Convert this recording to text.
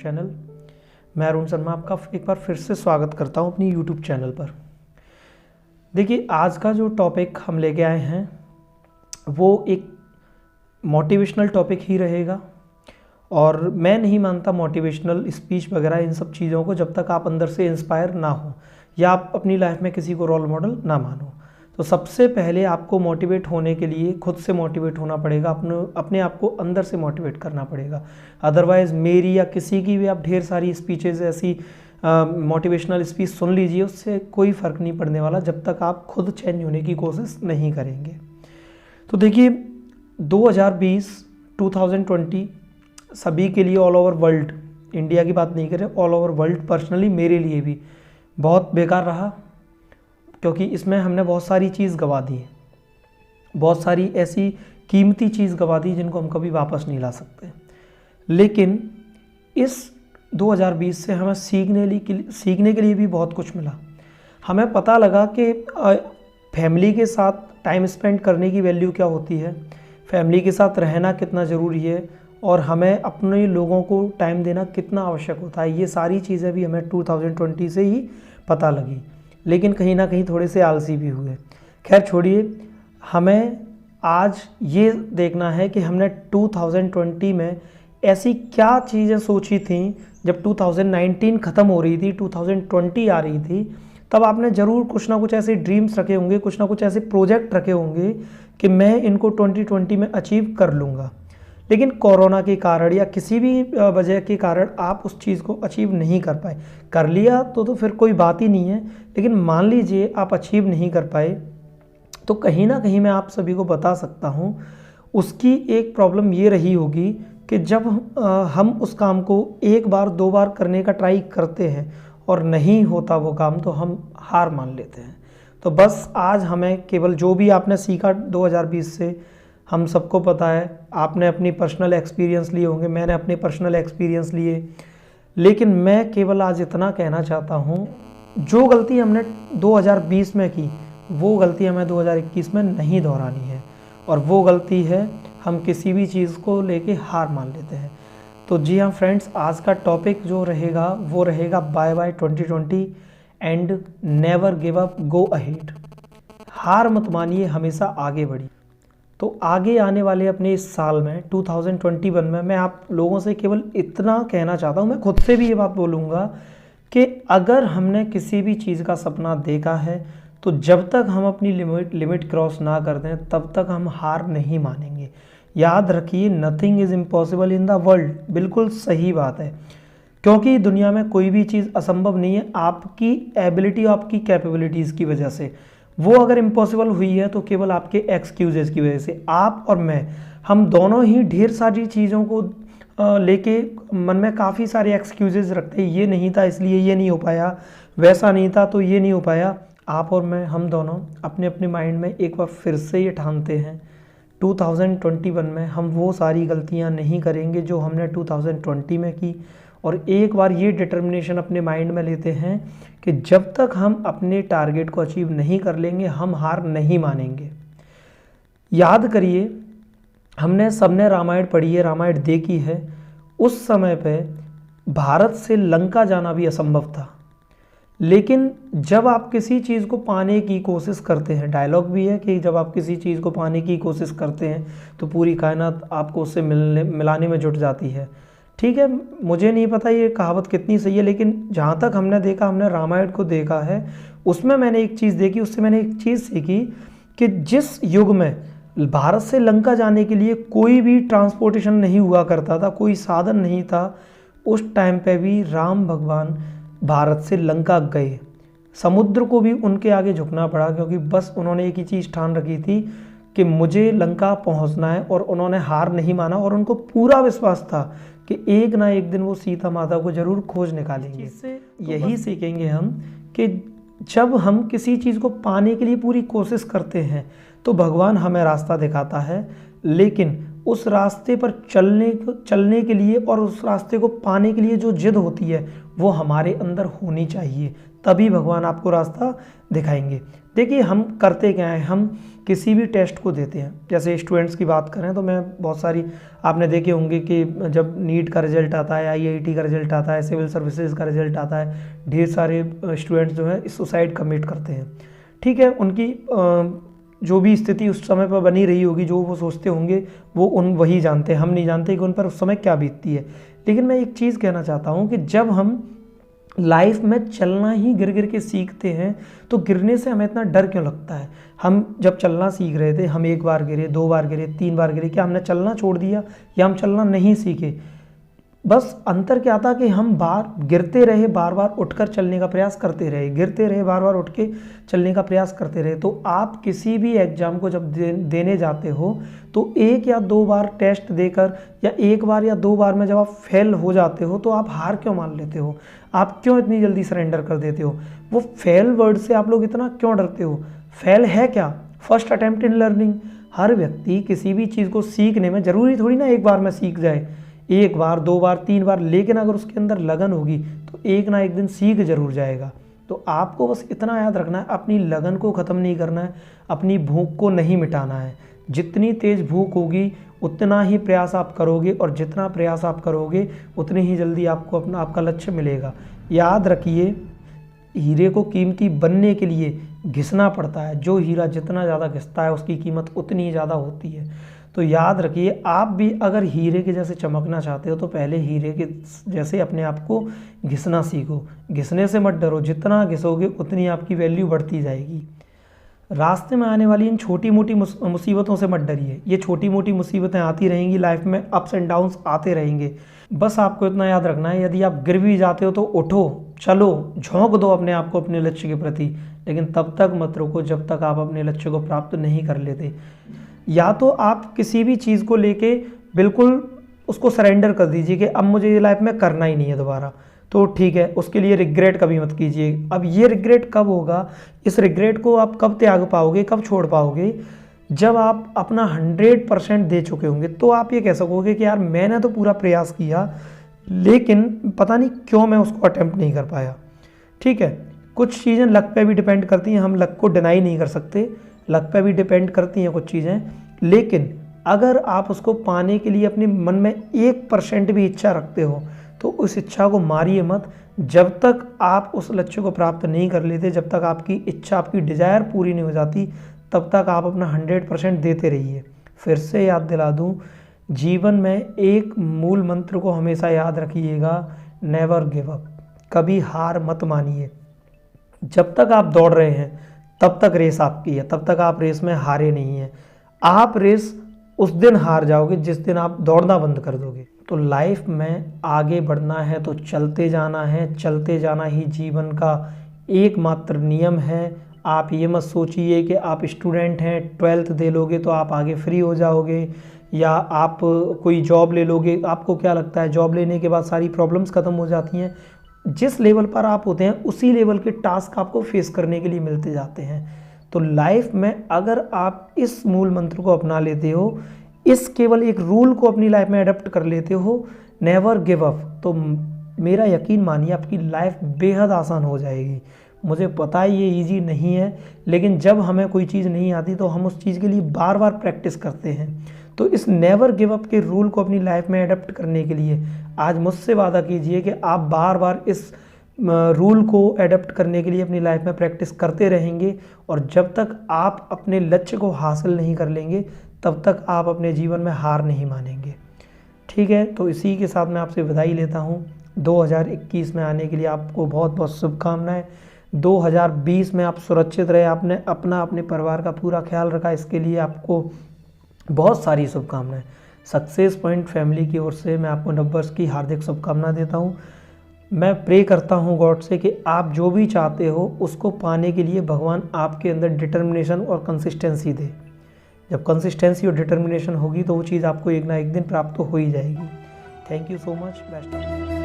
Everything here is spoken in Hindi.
चैनल। मैं अरुण शर्मा आपका एक बार फिर से स्वागत करता हूं अपनी यूट्यूब चैनल पर। देखिए, आज का जो टॉपिक हम लेके आए हैं वो एक मोटिवेशनल टॉपिक ही रहेगा। और मैं नहीं मानता मोटिवेशनल स्पीच वगैरह इन सब चीज़ों को जब तक आप अंदर से इंस्पायर ना हो या आप अपनी लाइफ में किसी को रोल मॉडल ना मानो। तो सबसे पहले आपको मोटिवेट होने के लिए खुद से मोटिवेट होना पड़ेगा, अपने आप को अंदर से मोटिवेट करना पड़ेगा। अदरवाइज़ मेरी या किसी की भी आप ढेर सारी स्पीचेज़ ऐसी मोटिवेशनल स्पीच सुन लीजिए, उससे कोई फ़र्क नहीं पड़ने वाला जब तक आप खुद चेंज होने की कोशिश नहीं करेंगे। तो देखिए 2020 सभी के लिए ऑल ओवर वर्ल्ड, इंडिया की बात नहीं करें, ऑल ओवर वर्ल्ड पर्सनली मेरे लिए भी बहुत बेकार रहा, क्योंकि इसमें हमने बहुत सारी चीज़ गंवा दी, बहुत सारी ऐसी कीमती चीज़ गंवा दी जिनको हम कभी वापस नहीं ला सकते। लेकिन इस 2020 से हमें सीखने के लिए भी बहुत कुछ मिला। हमें पता लगा कि फैमिली के साथ टाइम स्पेंड करने की वैल्यू क्या होती है, फैमिली के साथ रहना कितना ज़रूरी है और हमें अपने लोगों को टाइम देना कितना आवश्यक होता है। ये सारी चीज़ें भी हमें 2020 से ही पता लगी, लेकिन कहीं ना कहीं थोड़े से आलसी भी हुए। खैर छोड़िए, हमें आज ये देखना है कि हमने 2020 में ऐसी क्या चीज़ें सोची थी जब 2019 ख़त्म हो रही थी, 2020 आ रही थी, तब आपने ज़रूर कुछ ना कुछ ऐसे ड्रीम्स रखे होंगे, कुछ ना कुछ ऐसे प्रोजेक्ट रखे होंगे कि मैं इनको 2020 में अचीव कर लूँगा। लेकिन कोरोना के कारण या किसी भी वजह के कारण आप उस चीज़ को अचीव नहीं कर पाए। कर लिया तो फिर कोई बात ही नहीं है, लेकिन मान लीजिए आप अचीव नहीं कर पाए, तो कहीं ना कहीं मैं आप सभी को बता सकता हूँ उसकी एक प्रॉब्लम ये रही होगी कि जब हम उस काम को एक बार दो बार करने का ट्राई करते हैं और नहीं होता वो काम, तो हम हार मान लेते हैं। तो बस आज हमें केवल जो भी आपने सीखा 2020 से, हम सबको पता है, आपने अपनी पर्सनल एक्सपीरियंस लिए होंगे, मैंने अपने पर्सनल एक्सपीरियंस लिए, लेकिन मैं केवल आज इतना कहना चाहता हूँ, जो गलती हमने 2020 में की वो गलती हमें 2021 में नहीं दोहरानी है। और वो गलती है हम किसी भी चीज़ को लेके हार मान लेते हैं। तो जी हाँ फ्रेंड्स, आज का टॉपिक जो रहेगा वो रहेगा bye bye 2020 and never give up, go ahead. हार मत मानिए, हमेशा आगे बढ़िए। तो आगे आने वाले अपने इस साल में 2021 में मैं आप लोगों से केवल इतना कहना चाहता हूँ, मैं खुद से भी ये बात बोलूँगा कि अगर हमने किसी भी चीज़ का सपना देखा है तो जब तक हम अपनी लिमिट क्रॉस ना कर दें तब तक हम हार नहीं मानेंगे। याद रखिए, nothing is impossible in the world. बिल्कुल सही बात है, क्योंकि दुनिया में कोई भी चीज़ असंभव नहीं है आपकी एबिलिटी, आपकी कैपेबिलिटीज़ की वजह से। वो अगर इम्पॉसिबल हुई है तो केवल आपके एक्सक्यूजेस की वजह से। आप और मैं, हम दोनों ही ढेर सारी चीज़ों को लेके मन में काफ़ी सारे एक्सक्यूजेस रखते हैं। ये नहीं था इसलिए ये नहीं हो पाया, वैसा नहीं था तो ये नहीं हो पाया। आप और मैं, हम दोनों अपने अपने माइंड में एक बार फिर से ये ठानते हैं 2021 में हम वो सारी गलतियां नहीं करेंगे जो हमने 2020 में की। और एक बार ये डिटर्मिनेशन अपने माइंड में लेते हैं कि जब तक हम अपने टारगेट को अचीव नहीं कर लेंगे हम हार नहीं मानेंगे। याद करिए, हमने सबने रामायण पढ़ी है, रामायण देखी है। उस समय पे भारत से लंका जाना भी असंभव था, लेकिन जब आप किसी चीज़ को पाने की कोशिश करते हैं, डायलॉग भी है कि जब आप किसी चीज़ को पाने की कोशिश करते हैं तो पूरी कायनात आपको उससे मिलाने में जुट जाती है। ठीक है, मुझे नहीं पता ये कहावत कितनी सही है, लेकिन जहाँ तक हमने देखा, हमने रामायण को देखा है, उसमें मैंने एक चीज़ देखी, उससे मैंने एक चीज़ सीखी कि जिस युग में भारत से लंका जाने के लिए कोई भी ट्रांसपोर्टेशन नहीं हुआ करता था, कोई साधन नहीं था, उस टाइम पे भी राम भगवान भारत से लंका गए। समुद्र को भी उनके आगे झुकना पड़ा, क्योंकि बस उन्होंने एक ही चीज़ ठान रखी थी कि मुझे लंका पहुंचना है, और उन्होंने हार नहीं माना और उनको पूरा विश्वास था कि एक ना एक दिन वो सीता माता को जरूर खोज निकालेंगे। इससे यही सीखेंगे हम कि जब हम किसी चीज़ को पाने के लिए पूरी कोशिश करते हैं तो भगवान हमें रास्ता दिखाता है, लेकिन उस रास्ते पर चलने के लिए और उस रास्ते को पाने के लिए जो जिद होती है वो हमारे अंदर होनी चाहिए, तभी भगवान आपको रास्ता दिखाएंगे। देखिए हम करते क्या हैं, हम किसी भी टेस्ट को देते हैं। जैसे स्टूडेंट्स की बात करें तो मैं बहुत सारी, आपने देखे होंगे कि जब नीट का रिजल्ट आता है, आईआईटी का रिजल्ट आता है, सिविल सर्विसेज का रिजल्ट आता है, ढेर सारे स्टूडेंट्स जो हैं सुसाइड कमिट करते हैं। ठीक है, उनकी जो भी स्थिति उस समय पर बनी रही होगी, जो वो सोचते होंगे वो वही जानते हैं, हम नहीं जानते कि उन पर उस समय क्या बीतती है। लेकिन मैं एक चीज़ कहना चाहता हूँ कि जब हम लाइफ में चलना ही गिर गिर के सीखते हैं तो गिरने से हमें इतना डर क्यों लगता है। हम जब चलना सीख रहे थे, हम 1 बार गिरे, 2 बार गिरे, 3 बार गिरे, क्या हमने चलना छोड़ दिया या हम चलना नहीं सीखे? बस अंतर क्या था कि हम गिरते रहे, बार बार उठकर चलने का प्रयास करते रहे, गिरते रहे, बार बार उठ के चलने का प्रयास करते रहे। तो आप किसी भी एग्ज़ाम को जब देने जाते हो तो 1 या 2 बार टेस्ट देकर या 1 बार या 2 बार में जब आप फेल हो जाते हो तो आप हार क्यों मान लेते हो? आप क्यों इतनी जल्दी सरेंडर कर देते हो? वो फेल वर्ड से आप लोग इतना क्यों डरते हो? फेल है क्या? First attempt in learning. हर व्यक्ति किसी भी चीज़ को सीखने में, ज़रूरी थोड़ी ना 1 बार में सीख जाए, 1 बार, 2 बार, 3 बार, लेकिन अगर उसके अंदर लगन होगी तो एक ना एक दिन सीख जरूर जाएगा। तो आपको बस इतना याद रखना है, अपनी लगन को ख़त्म नहीं करना है, अपनी भूख को नहीं मिटाना है। जितनी तेज़ भूख होगी उतना ही प्रयास आप करोगे, और जितना प्रयास आप करोगे उतनी ही जल्दी आपको आपका लक्ष्य मिलेगा। याद रखिए, हीरे को कीमती बनने के लिए घिसना पड़ता है। जो हीरा जितना ज़्यादा घिसता है उसकी कीमत उतनी ही ज़्यादा होती है। तो याद रखिए, आप भी अगर हीरे के जैसे चमकना चाहते हो तो पहले हीरे के जैसे अपने आप को घिसना सीखो। घिसने से मत डरो, जितना घिसोगे उतनी आपकी वैल्यू बढ़ती जाएगी। रास्ते में आने वाली इन छोटी मोटी मुसीबतों से मत डरिए। ये छोटी मोटी मुसीबतें आती रहेंगी, लाइफ में अप्स एंड डाउन्स आते रहेंगे। बस आपको इतना याद रखना है, यदि आप गिर भी जाते हो तो उठो, चलो, झोंक दो अपने आप को अपने लक्ष्य के प्रति, लेकिन तब तक मत रुको जब तक आप अपने लक्ष्य को प्राप्त नहीं कर लेते। या तो आप किसी भी चीज़ को लेके बिल्कुल उसको सरेंडर कर दीजिए कि अब मुझे ये लाइफ में करना ही नहीं है दोबारा, तो ठीक है, उसके लिए रिग्रेट कभी मत कीजिए। अब ये रिग्रेट कब होगा, इस रिग्रेट को आप कब त्याग पाओगे, कब छोड़ पाओगे? जब आप अपना 100% दे चुके होंगे, तो आप ये कह सकोगे कि यार मैंने तो पूरा प्रयास किया लेकिन पता नहीं क्यों मैं उसको अटेम्प्ट नहीं कर पाया। ठीक है, कुछ चीज़ें लक पे भी डिपेंड करती हैं, हम लक को डिनाई नहीं कर सकते, लक पे भी डिपेंड करती हैं कुछ चीज़ें। लेकिन अगर आप उसको पाने के लिए अपने मन में 1% भी इच्छा रखते हो तो उस इच्छा को मारिए मत। जब तक आप उस लक्ष्य को प्राप्त नहीं कर लेते, जब तक आपकी इच्छा, आपकी डिज़ायर पूरी नहीं हो जाती, तब तक आप अपना 100% देते रहिए। फिर से याद दिला दूं, जीवन में एक मूल मंत्र को हमेशा याद रखिएगा, नेवर गिव अप। कभी हार मत मानिए। जब तक आप दौड़ रहे हैं तब तक रेस आपकी है, तब तक आप रेस में हारे नहीं हैं। आप रेस उस दिन हार जाओगे जिस दिन आप दौड़ना बंद कर दोगे। तो लाइफ में आगे बढ़ना है तो चलते जाना है, चलते जाना ही जीवन का एकमात्र नियम है। आप ये मत सोचिए कि आप स्टूडेंट हैं, 12th दे लोगे तो आप आगे फ्री हो जाओगे, या आप कोई जॉब ले लोगे। आपको क्या लगता है जॉब लेने के बाद सारी प्रॉब्लम्स ख़त्म हो जाती हैं? जिस लेवल पर आप होते हैं उसी लेवल के टास्क आपको फेस करने के लिए मिलते जाते हैं। तो लाइफ में अगर आप इस मूल मंत्र को अपना लेते हो, इस केवल एक रूल को अपनी लाइफ में अडॉप्ट कर लेते हो, नेवर गिव अप, तो मेरा यकीन मानिए आपकी लाइफ बेहद आसान हो जाएगी। मुझे पता है ये इजी नहीं है, लेकिन जब हमें कोई चीज़ नहीं आती तो हम उस चीज़ के लिए बार बार प्रैक्टिस करते हैं। तो इस नेवर गिव अप के रूल को अपनी लाइफ में अडॉप्ट करने के लिए आज मुझसे वादा कीजिए कि आप बार बार इस रूल को अडॉप्ट करने के लिए अपनी लाइफ में प्रैक्टिस करते रहेंगे, और जब तक आप अपने लक्ष्य को हासिल नहीं कर लेंगे तब तक आप अपने जीवन में हार नहीं मानेंगे। ठीक है, तो इसी के साथ मैं आपसे विदाई लेता हूँ। 2021 में आने के लिए आपको बहुत बहुत शुभकामनाएं। 2020 में आप सुरक्षित रहे, आपने अपने परिवार का पूरा ख्याल रखा, इसके लिए आपको बहुत सारी शुभकामनाएं। सक्सेस पॉइंट फैमिली की ओर से मैं आपको नववर्ष की हार्दिक शुभकामना देता हूं। मैं प्रे करता हूं गॉड से कि आप जो भी चाहते हो उसको पाने के लिए भगवान आपके अंदर डिटर्मिनेशन और कंसिस्टेंसी दे। जब कंसिस्टेंसी और डिटर्मिनेशन होगी तो वो चीज़ आपको एक ना एक दिन प्राप्त हो ही जाएगी। Thank you so much. Best of luck.